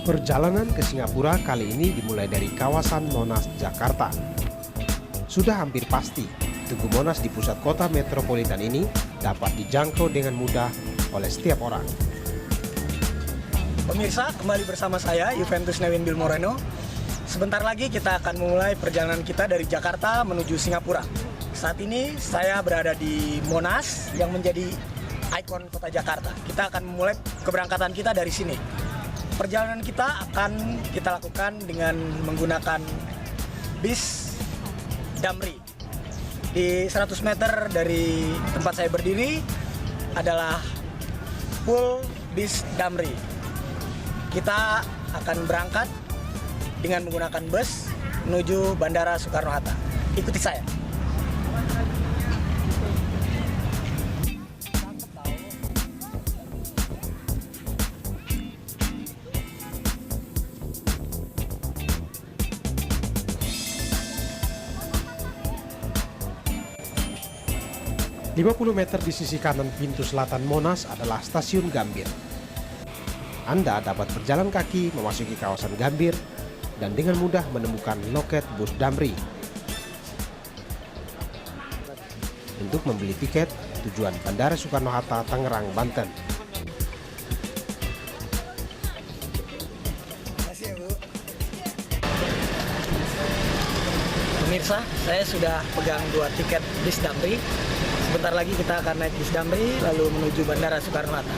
Perjalanan ke Singapura kali ini dimulai dari kawasan Monas, Jakarta. Sudah hampir pasti, Tugu Monas di pusat kota metropolitan ini dapat dijangkau dengan mudah oleh setiap orang. Pemirsa, kembali bersama saya, Juventus Newin Bill Moreno. Sebentar lagi kita akan memulai perjalanan kita dari Jakarta menuju Singapura. Saat ini saya berada di Monas yang menjadi ikon kota Jakarta. Kita akan memulai keberangkatan kita dari sini. Perjalanan kita akan kita lakukan dengan menggunakan bis Damri. Di 100 meter dari tempat saya berdiri adalah pool bis Damri. Kita akan berangkat dengan menggunakan bus menuju Bandara Soekarno-Hatta. Ikuti saya. 50 meter di sisi kanan pintu selatan Monas adalah stasiun Gambir. Anda dapat berjalan kaki memasuki kawasan Gambir dan dengan mudah menemukan loket bus Damri. Untuk membeli tiket tujuan Bandara Soekarno-Hatta, Tangerang, Banten. Pemirsa, saya sudah pegang 2 tiket bis Damri. Sebentar lagi kita akan naik bis Damri lalu menuju Bandara Soekarno-Hatta.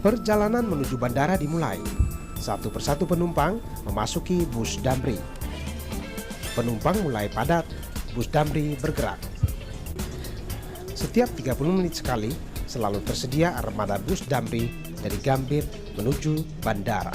Perjalanan menuju bandara dimulai. Satu persatu penumpang memasuki bus Damri. Penumpang mulai padat, bus Damri bergerak. Setiap 30 menit sekali selalu tersedia armada bus Damri dari Gambir menuju bandara.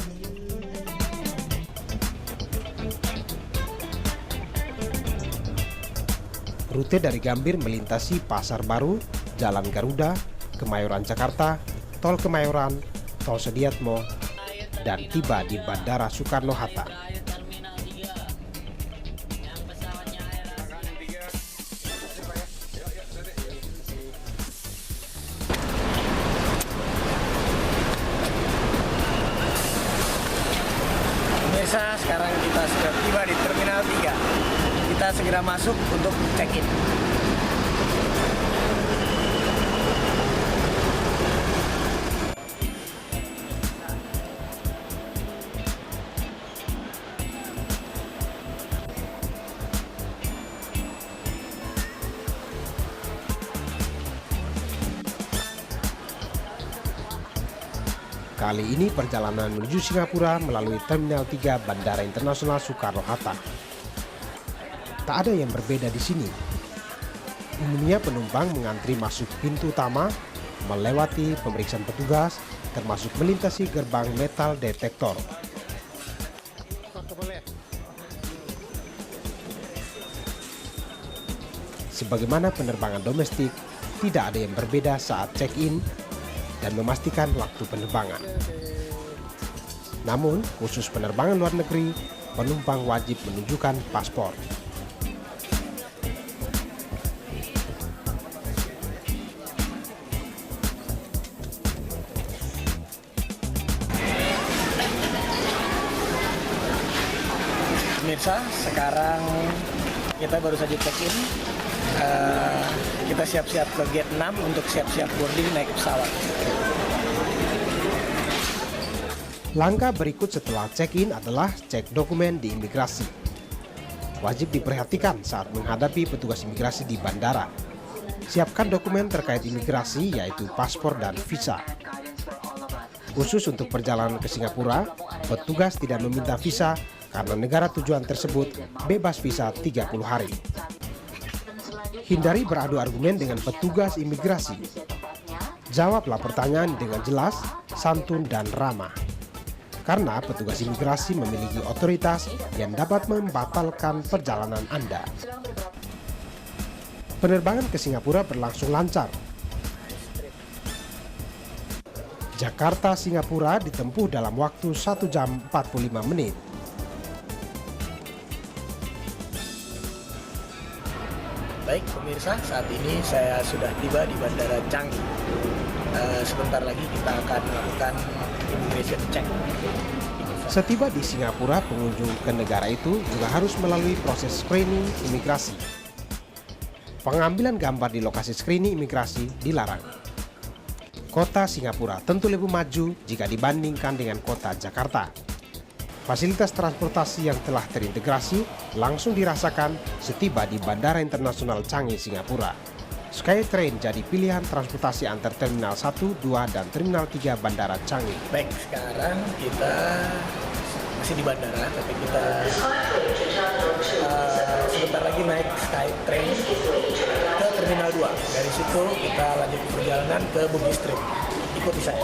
Rute dari Gambir melintasi Pasar Baru, Jalan Garuda, Kemayoran Jakarta, Tol Kemayoran, Tol Sediatmo, dan tiba di Bandara Soekarno-Hatta. Pemirsa, sekarang kita sudah tiba di Terminal 3. Kita segera masuk untuk check-in. Kali ini perjalanan menuju Singapura melalui Terminal 3 Bandara Internasional Soekarno-Hatta. Tak ada yang berbeda di sini. Umumnya penumpang mengantri masuk pintu utama, melewati pemeriksaan petugas, termasuk melintasi gerbang metal detektor. Sebagaimana penerbangan domestik, tidak ada yang berbeda saat check-in dan memastikan waktu penerbangan. Namun, khusus penerbangan luar negeri, penumpang wajib menunjukkan paspor. Pemirsa, sekarang kita baru saja check-in. Kita siap-siap ke gate 6 untuk siap-siap boarding naik pesawat. Langkah berikut setelah check-in adalah cek dokumen di imigrasi. Wajib diperhatikan saat menghadapi petugas imigrasi di bandara. Siapkan dokumen terkait imigrasi yaitu paspor dan visa. Khusus untuk perjalanan ke Singapura, petugas tidak meminta visa karena negara tujuan tersebut bebas visa 30 hari. Hindari beradu argumen dengan petugas imigrasi. Jawablah pertanyaan dengan jelas, santun, dan ramah. Karena petugas imigrasi memiliki otoritas yang dapat membatalkan perjalanan Anda. Penerbangan ke Singapura berlangsung lancar. Jakarta, Singapura ditempuh dalam waktu 1 jam 45 menit. Baik pemirsa, saat ini saya sudah tiba di Bandara Changi. Sebentar lagi kita akan melakukan immigration check. Setiba di Singapura, pengunjung ke negara itu juga harus melalui proses screening imigrasi. Pengambilan gambar di lokasi screening imigrasi dilarang. Kota Singapura tentu lebih maju jika dibandingkan dengan kota Jakarta. Fasilitas transportasi yang telah terintegrasi langsung dirasakan setiba di Bandara Internasional Changi, Singapura. Skytrain jadi pilihan transportasi antar Terminal 1, 2, dan Terminal 3 Bandara Changi. Baik, sekarang kita masih di bandara, tapi kita sebentar lagi naik Skytrain ke Terminal 2. Dari situ kita lanjut perjalanan ke Bugis Street. Ikuti saya.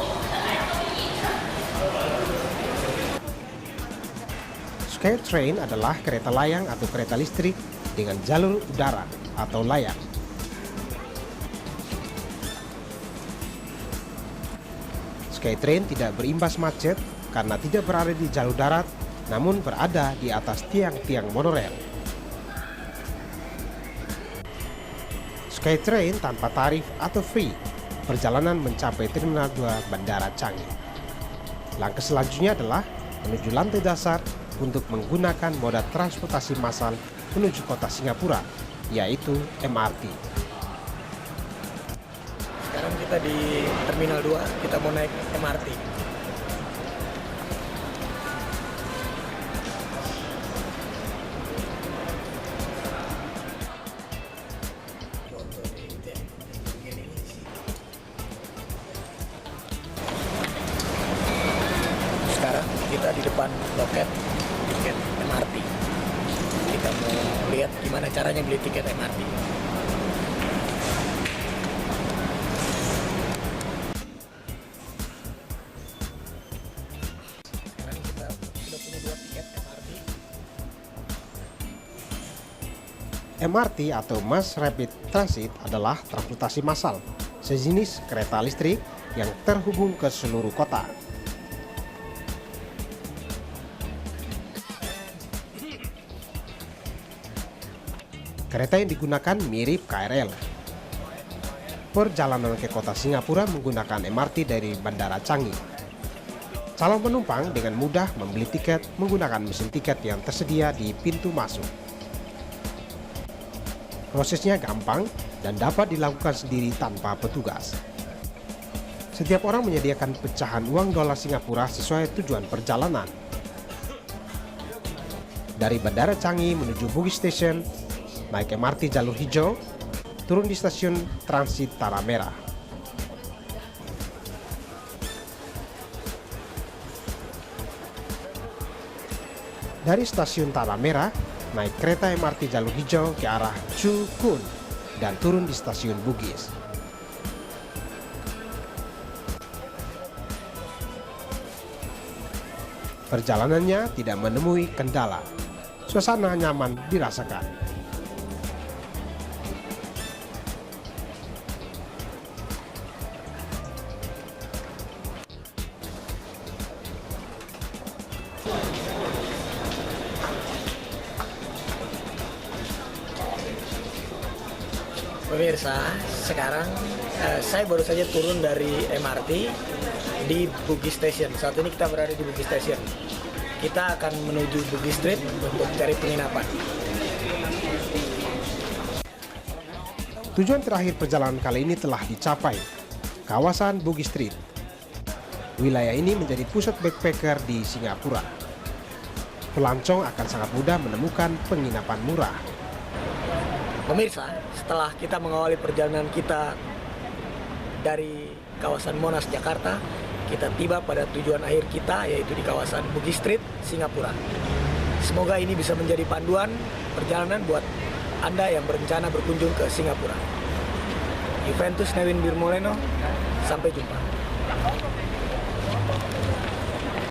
Skytrain adalah kereta layang atau kereta listrik dengan jalur udara atau layang. Skytrain tidak berimbas macet karena tidak berada di jalur darat, namun berada di atas tiang-tiang monorail. Skytrain tanpa tarif atau free, perjalanan mencapai Terminal 2 Bandara Changi. Langkah selanjutnya adalah menuju lantai dasar untuk menggunakan moda transportasi massal menuju kota Singapura, yaitu MRT. Sekarang kita di Terminal 2, kita mau naik MRT. Sekarang kita di depan loket tiket MRT. Kita mau lihat gimana caranya beli tiket MRT. Sekarang kita sudah punya 2 tiket MRT. MRT atau Mass Rapid Transit adalah transportasi massal, sejenis kereta listrik yang terhubung ke seluruh kota. Kereta yang digunakan mirip KRL. Perjalanan ke kota Singapura menggunakan MRT dari Bandara Changi. Calon penumpang dengan mudah membeli tiket menggunakan mesin tiket yang tersedia di pintu masuk. Prosesnya gampang dan dapat dilakukan sendiri tanpa petugas. Setiap orang menyediakan pecahan uang dolar Singapura sesuai tujuan perjalanan. Dari Bandara Changi menuju Bugis Station, naik MRT jalur hijau, turun di stasiun transit Tanah Merah. Dari stasiun Tanah Merah, naik kereta MRT jalur hijau ke arah Choo Koon dan turun di stasiun Bugis. Perjalanannya tidak menemui kendala. Suasana nyaman dirasakan. Pemirsa, sekarang saya baru saja turun dari MRT di Bugis Station. Saat ini kita berada di Bugis Station. Kita akan menuju Bugis Street untuk cari penginapan. Tujuan terakhir perjalanan kali ini telah dicapai, kawasan Bugis Street. Wilayah ini menjadi pusat backpacker di Singapura. Pelancong akan sangat mudah menemukan penginapan murah. Pemirsa, setelah kita mengawali perjalanan kita dari kawasan Monas, Jakarta, kita tiba pada tujuan akhir kita, yaitu di kawasan Bugis Street, Singapura. Semoga ini bisa menjadi panduan perjalanan buat Anda yang berencana berkunjung ke Singapura. Juventus Newin Bir Moreno, sampai jumpa.